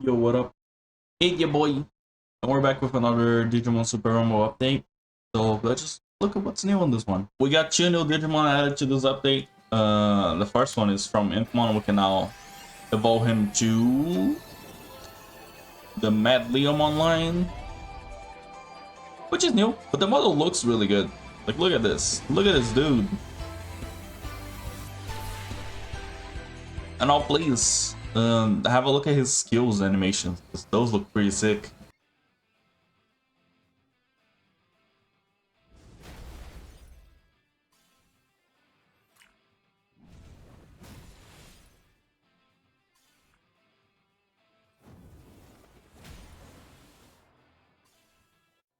Yo, what up? Hey, ya boy. And we're back with another Digimon Super Rumble update. So let's just look at what's new on this one. We got 2 new Digimon added to this update. The first one is from Impmon. We can now evolve him to the Mad Leomon line, which is new, but the model looks really good. Like, look at this. Look at this dude. And now please have a look at his skills animations, because those look pretty sick.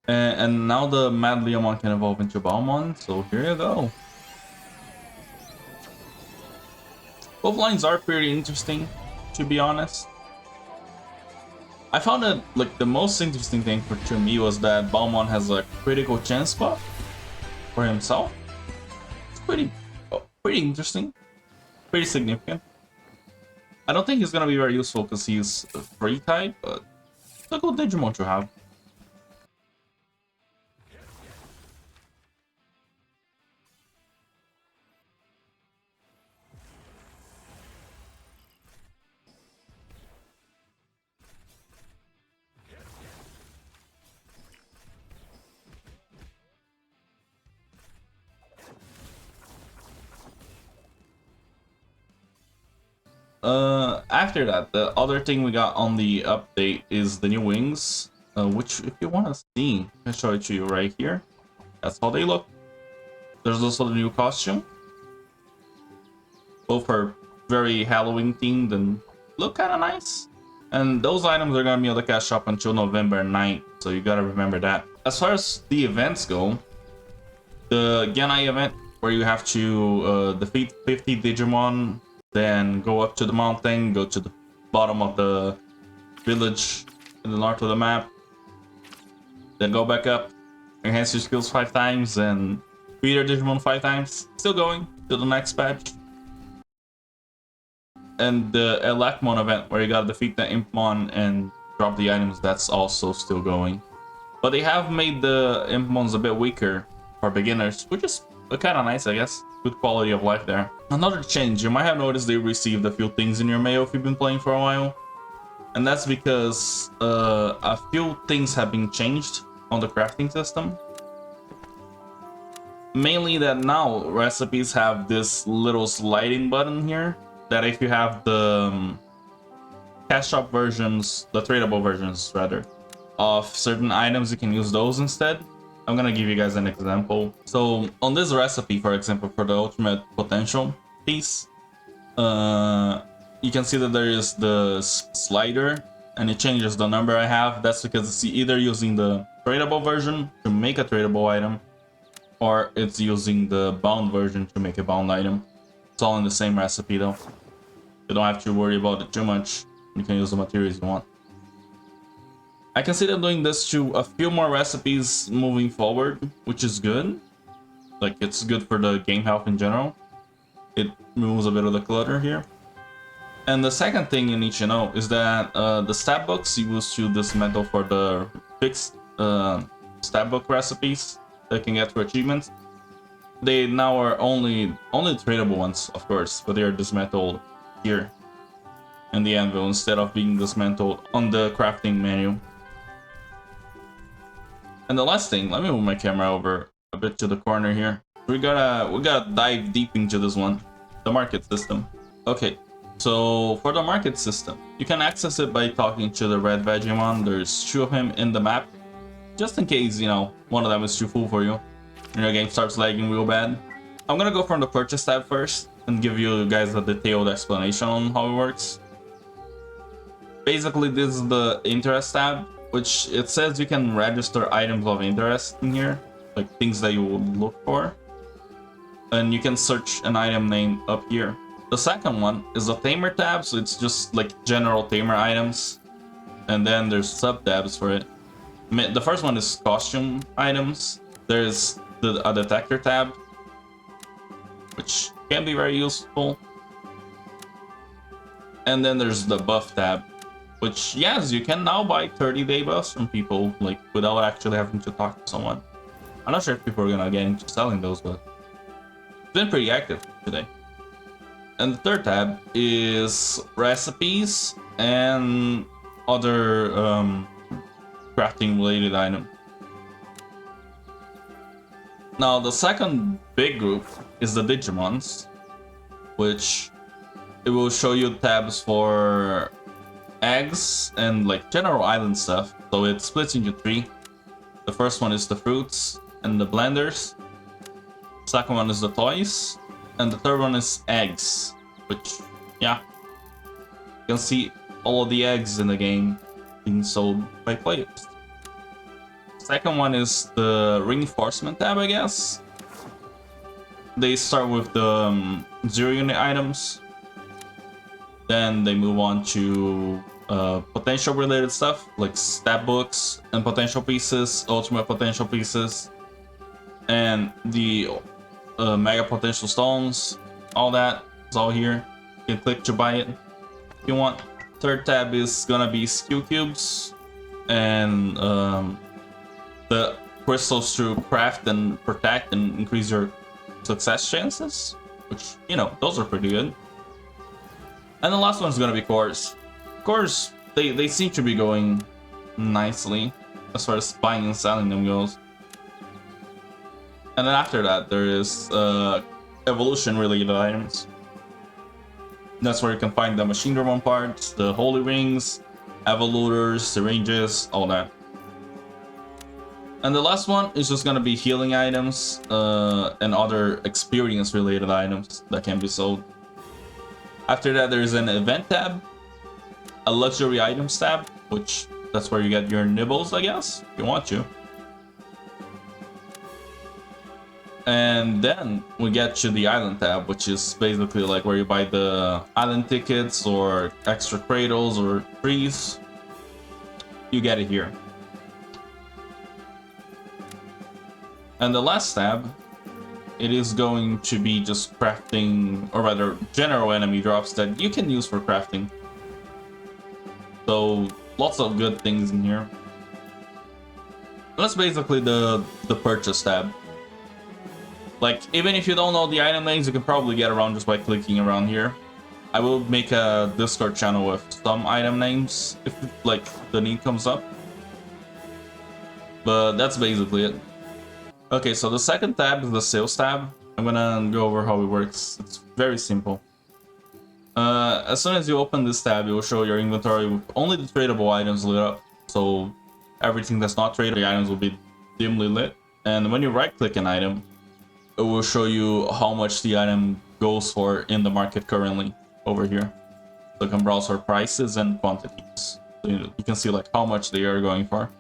And now the Mad Leomon can evolve into Baalmon, so here you go. Both lines are pretty interesting, to be honest. I found that like the most interesting thing to me was that Baalmon has a critical chance buff for himself. It's pretty interesting, pretty significant. I don't think he's gonna be very useful because he's a free type, but it's a good Digimon to have. After that, the other thing we got on the update is the new wings, which if you want to see, I can show it to you right here. That's how they look. There's also the new costume. Both are very Halloween themed and look kind of nice. And those items are gonna be on the cash shop until November 9th, so you gotta remember that. As far as the events go, the Genai event, where you have to defeat 50 Digimon, then go up to the mountain, go to the bottom of the village in the north of the map, then go back up, enhance your skills 5 times, and beat your Digimon 5 times. Still going to the next patch. And the Elakmon event, where you gotta defeat the Impmon and drop the items, that's also still going. But they have made the Impmons a bit weaker for beginners, which is kind of nice, I guess. Good quality of life there. Another change, you might have noticed they received a few things in your mail if you've been playing for a while. And that's because a few things have been changed on the crafting system. Mainly that now recipes have this little sliding button here, that if you have the cash shop versions, the tradable versions rather, of certain items, you can use those instead. I'm gonna give you guys an example. So on this recipe, for example, for the ultimate potential piece, you can see that there is the slider and it changes the number I have. That's because it's either using the tradable version to make a tradable item, or it's using the bound version to make a bound item. It's all in the same recipe though. You don't have to worry about it too much. You can use the materials you want. I can see them doing this to a few more recipes moving forward, which is good. Like, it's good for the game health in general. It removes a bit of the clutter here. And the second thing you need to know is that the stat books you use to dismantle for the fixed stat book recipes that you can get for achievements, they now are only tradable ones, of course, but they are dismantled here in the anvil instead of being dismantled on the crafting menu. And the last thing, let me move my camera over a bit to the corner here. We gotta dive deep into this one, the market system. Okay, so for the market system, you can access it by talking to the red Vegemon. There's 2 of him in the map, just in case, you know, one of them is too full for you and your game starts lagging real bad. I'm gonna go from the purchase tab first and give you guys a detailed explanation on how it works. Basically, this is the interest tab, which it says you can register items of interest in here, like things that you would look for. And you can search an item name up here. The second one is the tamer tab, so it's just like general tamer items. And then there's sub tabs for it. The first one is costume items. There's a detector tab, which can be very useful. And then there's the buff tab, which, yes, you can now buy 30-day buffs from people, like, without actually having to talk to someone. I'm not sure if people are gonna get into selling those, but it's been pretty active today. And the third tab is recipes and other crafting related items. Now the second big group is the Digimons, which it will show you tabs for eggs and like general island stuff. So it splits into three. The first one is the fruits and the blenders. Second one is the toys. And the third one is eggs, which, yeah, you can see all of the eggs in the game being sold by players. Second one is the reinforcement tab, I guess. They start with the 0 unit items. Then they move on to potential related stuff like stat books and potential pieces, ultimate potential pieces, and the mega potential stones. All that is all here. You can click to buy it if you want. Third tab is gonna be skill cubes and the crystals to craft and protect and increase your success chances, which, you know, those are pretty good. And the last one is gonna be cores. Cores, they seem to be going nicely as far as buying and selling them goes. And then after that, there is evolution related items. That's where you can find the machine drum parts, the holy rings, evolutors, syringes, all that. And the last one is just gonna be healing items and other experience related items that can be sold. After that, there's an event tab, a luxury items tab, which that's where you get your nibbles, I guess, if you want to. And then we get to the island tab, which is basically like where you buy the island tickets or extra cradles or trees. You get it here. And the last tab, it is going to be just crafting, or rather general enemy drops that you can use for crafting. So lots of good things in here. That's basically the purchase tab. Like, even if you don't know the item names, you can probably get around just by clicking around here. I will make a Discord channel with some item names if like the need comes up. But that's basically it. Okay, so the second tab is the sales tab. I'm gonna go over how it works. It's very simple. As soon as you open this tab, it will show your inventory with only the tradable items lit up. So everything that's not tradable items will be dimly lit. And when you right click an item, it will show you how much the item goes for in the market currently over here. So you can browse for prices and quantities. So you can see like how much they are going for.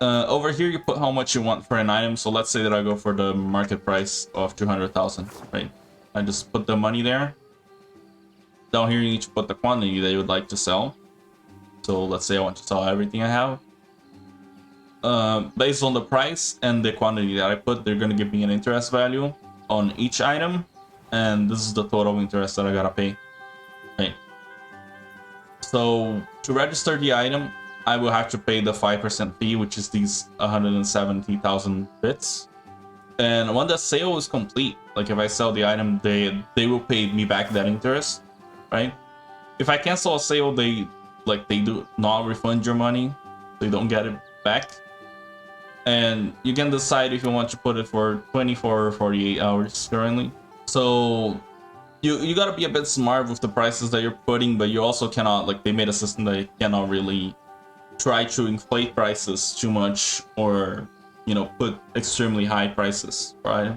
Over here you put how much you want for an item. So let's say that I go for the market price of 200,000, right? I just put the money there. Down here you need to put the quantity that you would like to sell. So let's say I want to sell everything I have. Based on the price and the quantity that I put, they're going to give me an interest value on each item, and this is the total interest that I gotta pay. Right. So to register the item, I will have to pay the 5% fee, which is these 170,000 bits. And when the sale is complete, like if I sell the item, they will pay me back that interest, right? If I cancel a sale, they do not refund your money, so you don't get it back. And you can decide if you want to put it for 24 or 48 hours currently. So you gotta be a bit smart with the prices that you're putting, but you also cannot, like, they made a system that you cannot really try to inflate prices too much or, you know, put extremely high prices, right?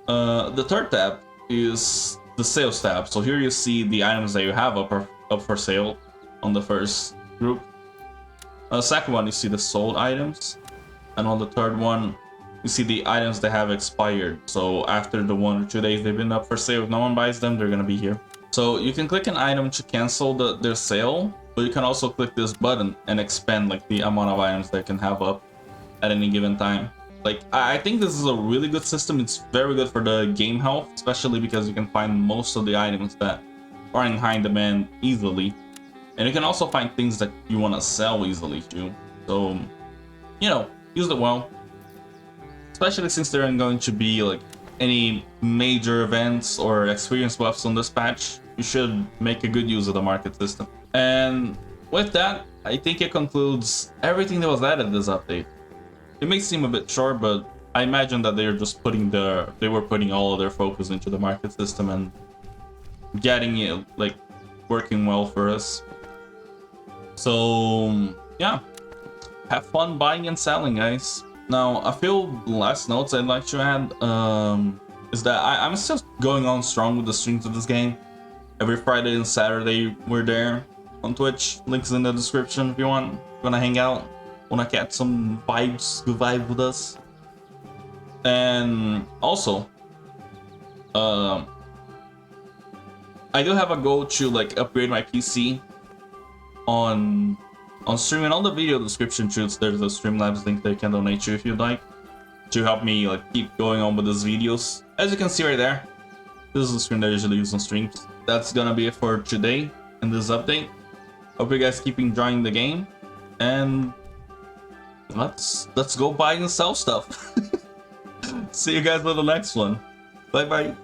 The third tab is the sales tab. So here you see the items that you have up for sale on the first group. The second one, you see the sold items. And on the third one, you see the items that have expired. So after the 1 or 2 days they've been up for sale, if no one buys them, they're gonna be here. So you can click an item to cancel their sale, but you can also click this button and expand like the amount of items that can have up at any given time. Like, I think this is a really good system. It's very good for the game health, especially because you can find most of the items that are in high demand easily. And you can also find things that you want to sell easily too. So, you know, use it well. Especially since there aren't going to be like any major events or experience buffs on this patch, you should make a good use of the market system. And with that, I think it concludes everything that was added this update. It may seem a bit short, but I imagine that they were putting all of their focus into the market system and getting it like working well for us. So yeah, have fun buying and selling, guys. Now, a few last notes I'd like to add is that I'm still going on strong with the streams of this game. Every Friday and Saturday we're there on Twitch. Links in the description if you want. Wanna hang out, wanna catch some vibes, good vibe with us. And also, I do have a goal to like upgrade my PC on streaming. All the video description shoots, there's a Streamlabs link that you can donate to if you'd like, to help me like keep going on with these videos. As you can see right there, this is the screen that I usually use on streams. That's gonna be it for today in this update. Hope you guys keep enjoying the game, and let's go buy and sell stuff. See you guys in the next one. Bye bye.